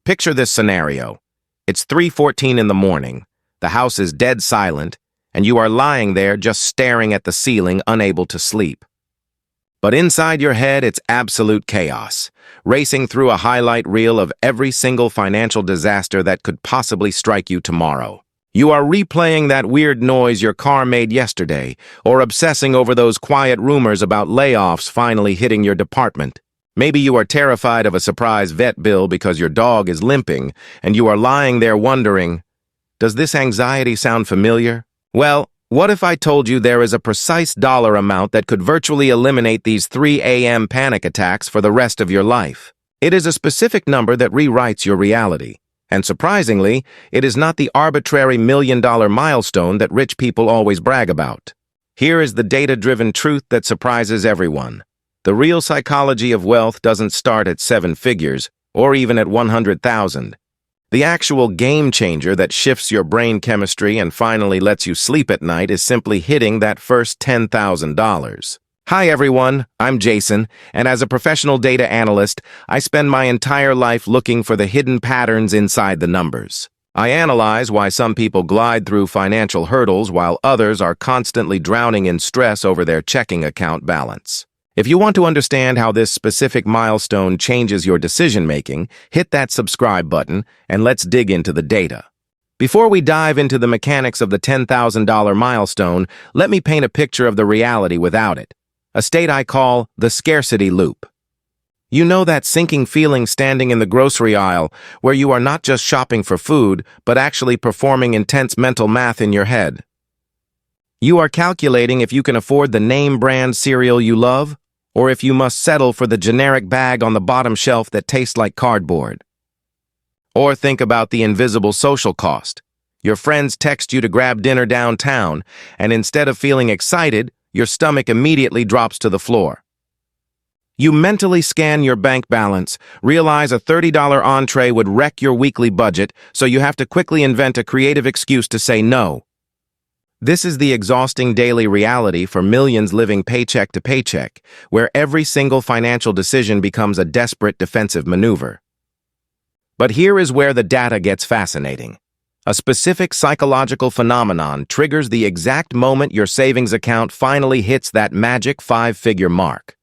Picture this scenario. It's 3:14 in the morning, the house is dead silent, and you are lying there just staring at the ceiling, unable to sleep. But inside your head, it's absolute chaos, racing through a highlight reel of every single financial disaster that could possibly strike you tomorrow. You are replaying that weird noise your car made yesterday, or obsessing over those quiet rumors about layoffs finally hitting your department. Maybe you are terrified of a surprise vet bill because your dog is limping, and you are lying there wondering, does this anxiety sound familiar? Well, what if I told you there is a precise dollar amount that could virtually eliminate these 3 a.m. panic attacks for the rest of your life? It is a specific number that rewrites your reality. And surprisingly, it is not the arbitrary $1,000,000 milestone that rich people always brag about. Here is the data-driven truth that surprises everyone. The real psychology of wealth doesn't start at 7 figures, or even at 100,000. The actual game changer that shifts your brain chemistry and finally lets you sleep at night is simply hitting that first $10,000. Hi everyone, I'm Jason, and as a professional data analyst, I spend my entire life looking for the hidden patterns inside the numbers. I analyze why some people glide through financial hurdles while others are constantly drowning in stress over their checking account balance. If you want to understand how this specific milestone changes your decision-making, hit that subscribe button and let's dig into the data. Before we dive into the mechanics of the $10,000 milestone, let me paint a picture of the reality without it. A state I call the scarcity loop. You know that sinking feeling standing in the grocery aisle where you are not just shopping for food, but actually performing intense mental math in your head. You are calculating if you can afford the name brand cereal you love, or if you must settle for the generic bag on the bottom shelf that tastes like cardboard. Or think about the invisible social cost. Your friends text you to grab dinner downtown, and instead of feeling excited, your stomach immediately drops to the floor. You mentally scan your bank balance, realize a $30 entree would wreck your weekly budget, so you have to quickly invent a creative excuse to say no. This is the exhausting daily reality for millions living paycheck to paycheck, where every single financial decision becomes a desperate defensive maneuver. But here is where the data gets fascinating. A specific psychological phenomenon triggers the exact moment your savings account finally hits that magic 5-figure mark.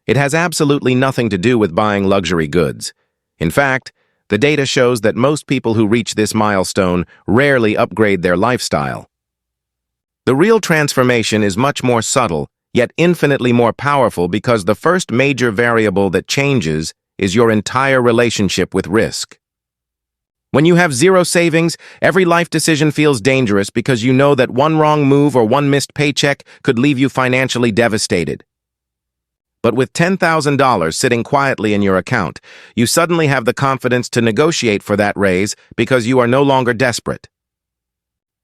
It has absolutely nothing to do with buying luxury goods. In fact, the data shows that most people who reach this milestone rarely upgrade their lifestyle. The real transformation is much more subtle, yet infinitely more powerful because the first major variable that changes is your entire relationship with risk. When you have zero savings, every life decision feels dangerous because you know that one wrong move or one missed paycheck could leave you financially devastated. But with $10,000 sitting quietly in your account, you suddenly have the confidence to negotiate for that raise because you are no longer desperate.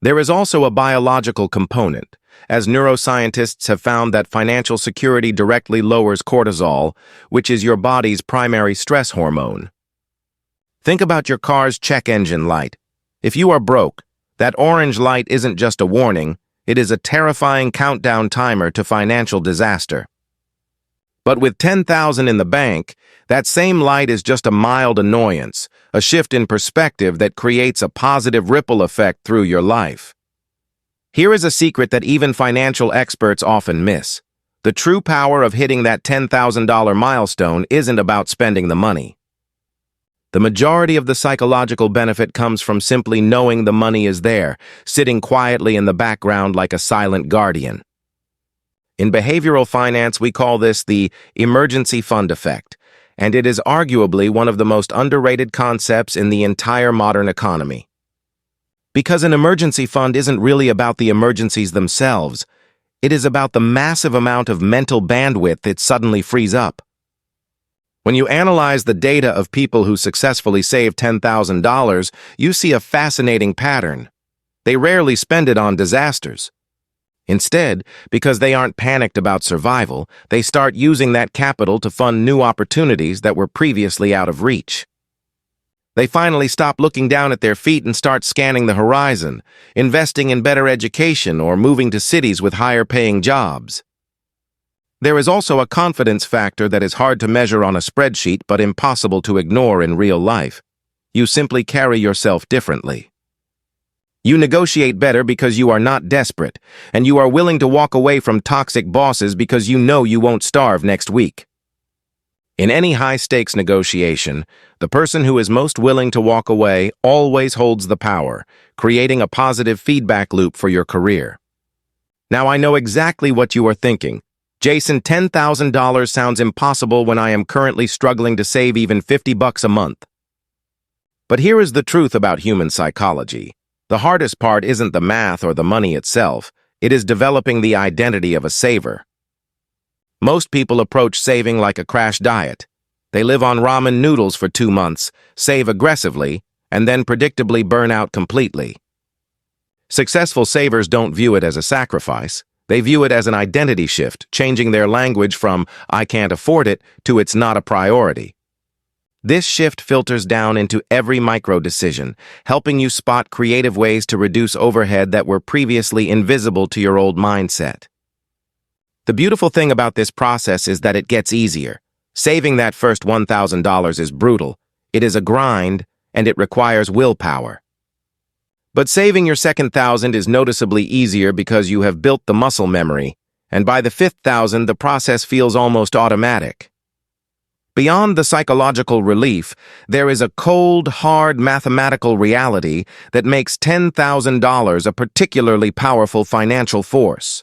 There is also a biological component, as neuroscientists have found that financial security directly lowers cortisol, which is your body's primary stress hormone. Think about your car's check engine light. If you are broke, that orange light isn't just a warning, it is a terrifying countdown timer to financial disaster. But with $10,000 in the bank, that same light is just a mild annoyance, a shift in perspective that creates a positive ripple effect through your life. Here is a secret that even financial experts often miss. The true power of hitting that $10,000 milestone isn't about spending the money. The majority of the psychological benefit comes from simply knowing the money is there, sitting quietly in the background like a silent guardian. In behavioral finance, we call this the emergency fund effect, and it is arguably one of the most underrated concepts in the entire modern economy. Because an emergency fund isn't really about the emergencies themselves, it is about the massive amount of mental bandwidth it suddenly frees up. When you analyze the data of people who successfully save $10,000, you see a fascinating pattern. They rarely spend it on disasters. Instead, because they aren't panicked about survival, they start using that capital to fund new opportunities that were previously out of reach. They finally stop looking down at their feet and start scanning the horizon, investing in better education or moving to cities with higher-paying jobs. There is also a confidence factor that is hard to measure on a spreadsheet but impossible to ignore in real life. You simply carry yourself differently. You negotiate better because you are not desperate, and you are willing to walk away from toxic bosses because you know you won't starve next week. In any high-stakes negotiation, the person who is most willing to walk away always holds the power, creating a positive feedback loop for your career. Now I know exactly what you are thinking. Jason, $10,000 sounds impossible when I am currently struggling to save even $50 a month. But here is the truth about human psychology. The hardest part isn't the math or the money itself, it is developing the identity of a saver. Most people approach saving like a crash diet. They live on ramen noodles for 2 months, save aggressively, and then predictably burn out completely. Successful savers don't view it as a sacrifice. They view it as an identity shift, changing their language from "I can't afford it" to "it's not a priority." This shift filters down into every micro-decision, helping you spot creative ways to reduce overhead that were previously invisible to your old mindset. The beautiful thing about this process is that it gets easier. Saving that first $1,000 is brutal, it is a grind, and it requires willpower. But saving your second $1,000 is noticeably easier because you have built the muscle memory, and by the fifth $1,000 the process feels almost automatic. Beyond the psychological relief, there is a cold, hard mathematical reality that makes $10,000 a particularly powerful financial force.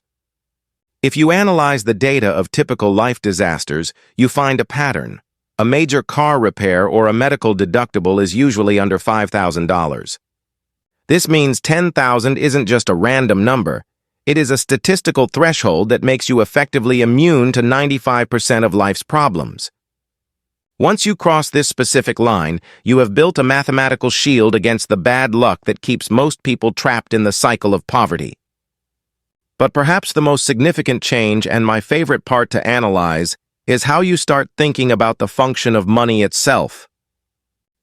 If you analyze the data of typical life disasters, you find a pattern. A major car repair or a medical deductible is usually under $5,000. This means $10,000 isn't just a random number. It is a statistical threshold that makes you effectively immune to 95% of life's problems. Once you cross this specific line, you have built a mathematical shield against the bad luck that keeps most people trapped in the cycle of poverty. But perhaps the most significant change, and my favorite part to analyze, is how you start thinking about the function of money itself.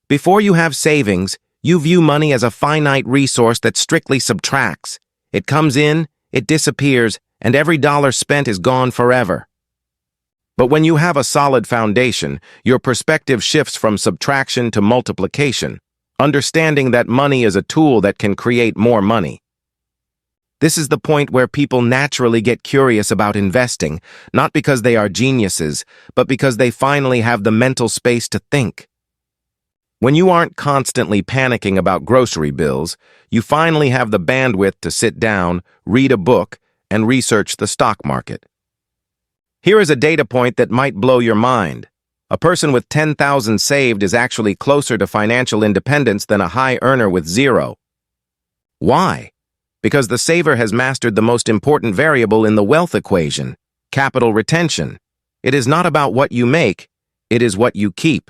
Before you have savings, you view money as a finite resource that strictly subtracts. It comes in, it disappears, and every dollar spent is gone forever. But when you have a solid foundation, your perspective shifts from subtraction to multiplication, understanding that money is a tool that can create more money. This is the point where people naturally get curious about investing, not because they are geniuses, but because they finally have the mental space to think. When you aren't constantly panicking about grocery bills, you finally have the bandwidth to sit down, read a book, and research the stock market. Here is a data point that might blow your mind. A person with $10,000 saved is actually closer to financial independence than a high earner with zero. Why? Because the saver has mastered the most important variable in the wealth equation, capital retention. It is not about what you make, it is what you keep.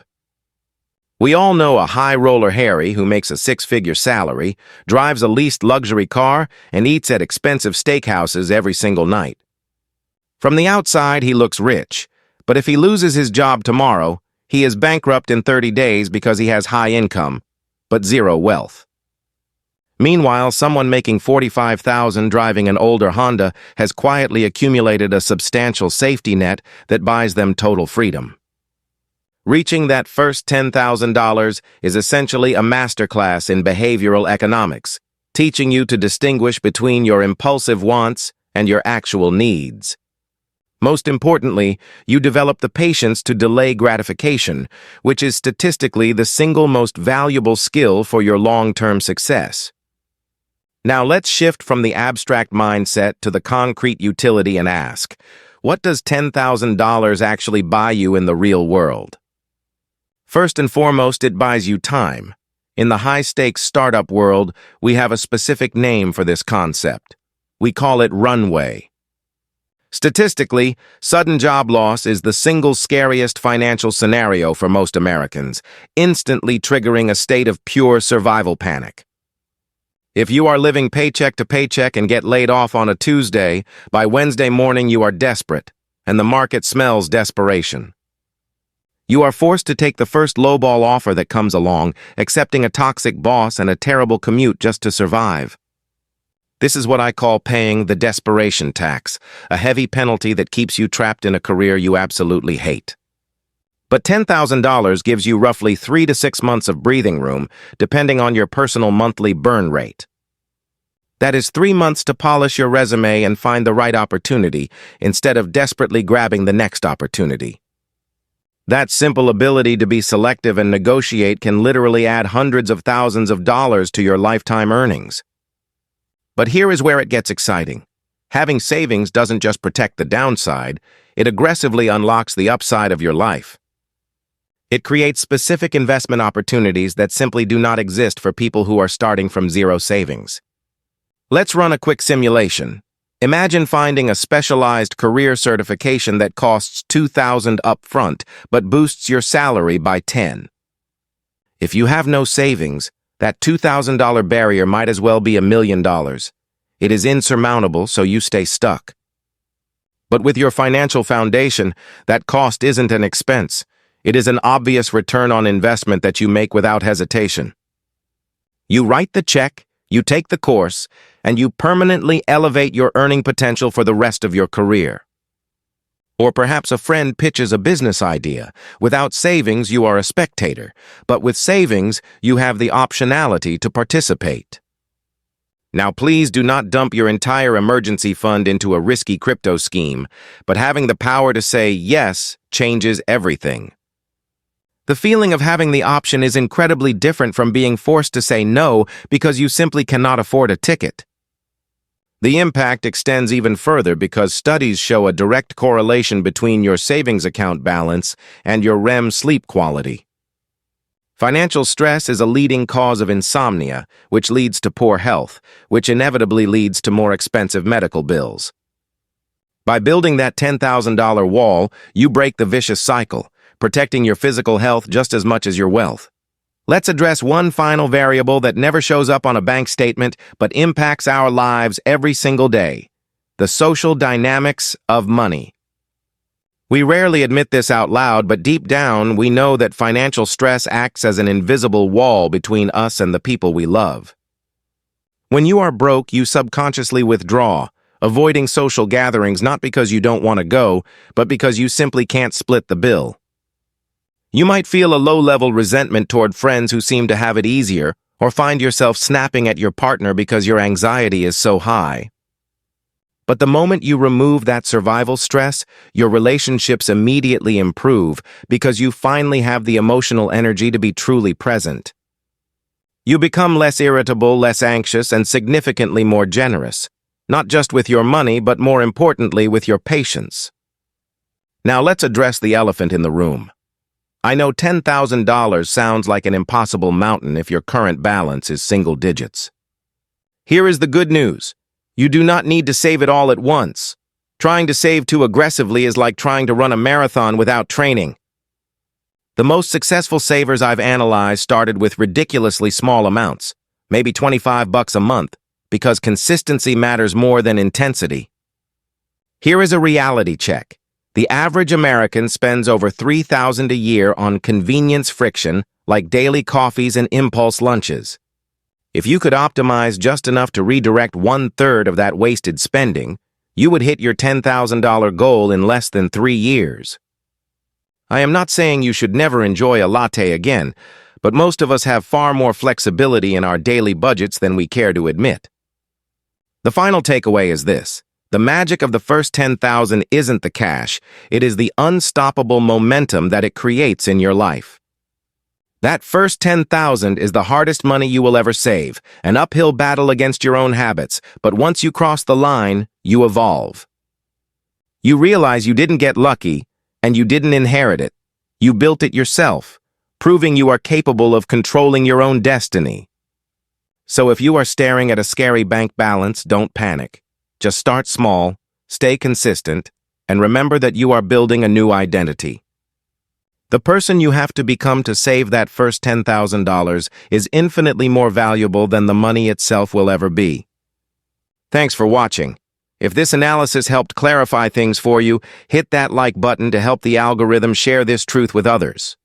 We all know a high-roller Harry who makes a 6-figure salary, drives a leased luxury car, and eats at expensive steakhouses every single night. From the outside, he looks rich, but if he loses his job tomorrow, he is bankrupt in 30 days because he has high income, but zero wealth. Meanwhile, someone making $45,000 driving an older Honda has quietly accumulated a substantial safety net that buys them total freedom. Reaching that first $10,000 is essentially a masterclass in behavioral economics, teaching you to distinguish between your impulsive wants and your actual needs. Most importantly, you develop the patience to delay gratification, which is statistically the single most valuable skill for your long-term success. Now let's shift from the abstract mindset to the concrete utility and ask, what does $10,000 actually buy you in the real world? First and foremost, it buys you time. In the high-stakes startup world, we have a specific name for this concept. We call it runway. Statistically, sudden job loss is the single scariest financial scenario for most Americans, instantly triggering a state of pure survival panic. If you are living paycheck to paycheck and get laid off on a Tuesday, by Wednesday morning you are desperate, and the market smells desperation. You are forced to take the first lowball offer that comes along, accepting a toxic boss and a terrible commute just to survive. This is what I call paying the desperation tax, a heavy penalty that keeps you trapped in a career you absolutely hate. But $10,000 gives you roughly 3 to 6 months of breathing room, depending on your personal monthly burn rate. That is 3 months to polish your resume and find the right opportunity, instead of desperately grabbing the next opportunity. That simple ability to be selective and negotiate can literally add hundreds of thousands of dollars to your lifetime earnings. But here is where it gets exciting. Having savings doesn't just protect the downside, it aggressively unlocks the upside of your life. It creates specific investment opportunities that simply do not exist for people who are starting from zero savings. Let's run a quick simulation. Imagine finding a specialized career certification that costs $2,000 upfront, but boosts your salary by $10,000. If you have no savings, that $2,000 barrier might as well be $1 million. It is insurmountable, so you stay stuck. But with your financial foundation, that cost isn't an expense. It is an obvious return on investment that you make without hesitation. You write the check, you take the course, and you permanently elevate your earning potential for the rest of your career. Or perhaps a friend pitches a business idea. Without savings, you are a spectator, but with savings, you have the optionality to participate. Now, please do not dump your entire emergency fund into a risky crypto scheme, but having the power to say yes changes everything. The feeling of having the option is incredibly different from being forced to say no because you simply cannot afford a ticket. The impact extends even further because studies show a direct correlation between your savings account balance and your REM sleep quality. Financial stress is a leading cause of insomnia, which leads to poor health, which inevitably leads to more expensive medical bills. By building that $10,000 wall, you break the vicious cycle, protecting your physical health just as much as your wealth. Let's address one final variable that never shows up on a bank statement but impacts our lives every single day: the social dynamics of money. We rarely admit this out loud, but deep down, we know that financial stress acts as an invisible wall between us and the people we love. When you are broke, you subconsciously withdraw, avoiding social gatherings not because you don't want to go, but because you simply can't split the bill. You might feel a low-level resentment toward friends who seem to have it easier, or find yourself snapping at your partner because your anxiety is so high. But the moment you remove that survival stress, your relationships immediately improve because you finally have the emotional energy to be truly present. You become less irritable, less anxious, and significantly more generous, not just with your money, but more importantly with your patience. Now let's address the elephant in the room. I know $10,000 sounds like an impossible mountain if your current balance is single digits. Here is the good news. You do not need to save it all at once. Trying to save too aggressively is like trying to run a marathon without training. The most successful savers I've analyzed started with ridiculously small amounts, maybe $25 a month, because consistency matters more than intensity. Here is a reality check. The average American spends over $3,000 a year on convenience friction like daily coffees and impulse lunches. If you could optimize just enough to redirect 1/3 of that wasted spending, you would hit your $10,000 goal in less than 3 years. I am not saying you should never enjoy a latte again, but most of us have far more flexibility in our daily budgets than we care to admit. The final takeaway is this. The magic of the first $10,000 isn't the cash, it is the unstoppable momentum that it creates in your life. That first $10,000 is the hardest money you will ever save, an uphill battle against your own habits, but once you cross the line, you evolve. You realize you didn't get lucky, and you didn't inherit it. You built it yourself, proving you are capable of controlling your own destiny. So if you are staring at a scary bank balance, don't panic. Just start small, stay consistent, and remember that you are building a new identity. The person you have to become to save that first $10,000 is infinitely more valuable than the money itself will ever be. Thanks for watching. If this analysis helped clarify things for you, hit that like button to help the algorithm share this truth with others.